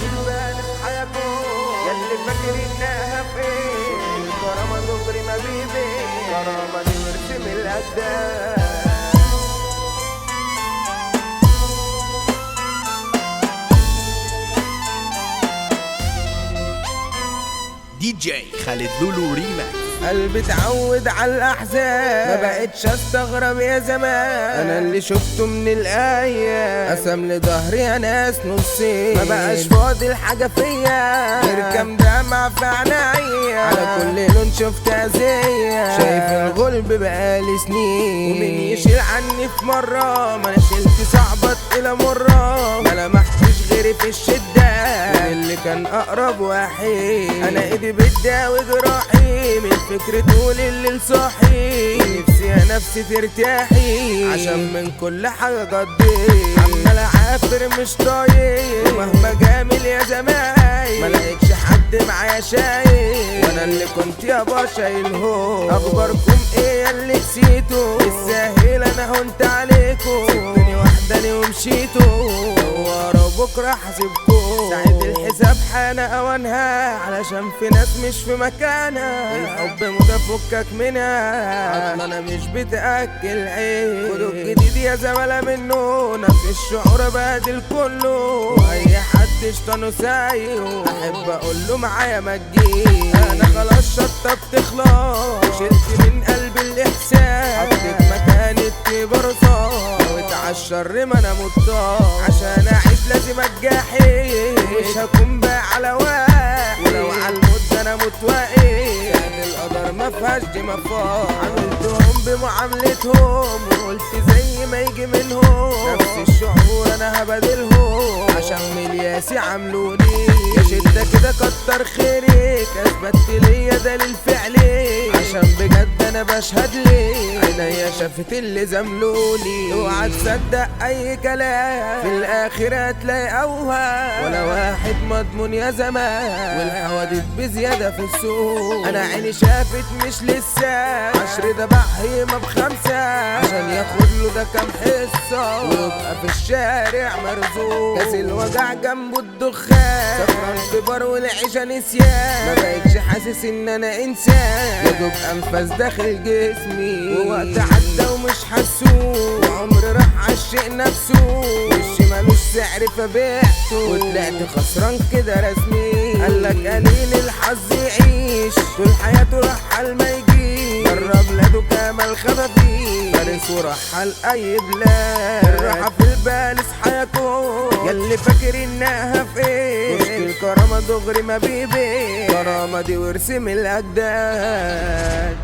بالك حياكم ياللي فاكر انها فين كرامة دغري ما بيبين كرامة دي ورث من الأجداد. دي جي خالد لولو ريماكس. قلبي اتعود على الأحزان ما بقتش استغرب يا زمان، أنا اللي شفته من الآية قسم لظهري يا ناس نصين، ما بقاش فاضي الحاجة فيا غير كام دمعة في عينيا، على كل لون شفت أذية شايف الغلب بقالي سنين، ومين يشيل عني في مرة ما أنا شلت صعبة إلى مرة، ما لمحتش غيري في الشدة اللي كان أقرب واحد، أنا إيدي بتداوي جراحي من فكرة طول الليل صاحي، نفسي يا نفسي ترتاحي عشان من كل حاجة قضيت، عمال أعافر مش طايق مهما جامل يا زمايل ملاقيكش حد معايا شايل، وانا اللي كنت يابا شايلهم، اخباركم ايه اللي نسيتوا الساهل انا هنت عليكم، سبتوني وحداني ومشيتوا ورا بكره حاسبكم، ساعة الحساب حان اوانها علشان في ناس مش في مكانها، الحب متفكك منها اصلا انا مش بتاكل عيش، خدوا الجديد يا زملاء منه نفس الشعور بادل كله، واي حد اشتانه سايق احب اقول له معايا ما تجيش، انا خلاص شطبت خلاص شلت من قلبي الاحساس، حطيت مكان الطيبة رصاص واتعشر ما انا مضطر، عشان اعيش لازم اتجاحي مش هكون بقى على واحد، ولو على الموت انا متوقف كان القدر ما فيهاش دي مفاق، عملتهم بمعاملتهم وقلت زي ما يجي منهم نفس الشعور انا هبادلهم، عشان ملياسي عملوني يا شدة كده كتر خيرك اثبتت ليا دليل فعلي، عشان بجد انا بشهد لي عينيا شافت اللي زملولي، اوعى تصدق اي كلام في الاخر هتلاقي اوهام، ولا واحد مضمون يا زمان والحوادث بزيادة في السوق، انا عيني شافت مش لسه 10 ده بهيمة ب5 عشان ياخد له ده كام حصة ويبقى في الشارع مرزوق، كاس الوجع جنبه الدخان سفران كبر والعيشة نسيان، ما بقتش حاسس ان انا انسان يا دوب انفاس داخل جسمي، ووقت عدى ومش حسوه وعمر راح عالشيء نفسه، وشي مالوش سعر فبيعته وطلعت خسران كده رسمي، قالك قليل الحظ يعيش طول حياته رحل ما يجيش، جرب لاده كامل خفافي فارس ورحل اي بلاد، الراحة في البال اصحى ياكل ياللي فاكر انها فين، مشكل كرامة دغري ما بيبين كرامة دي ورث من الاجداد.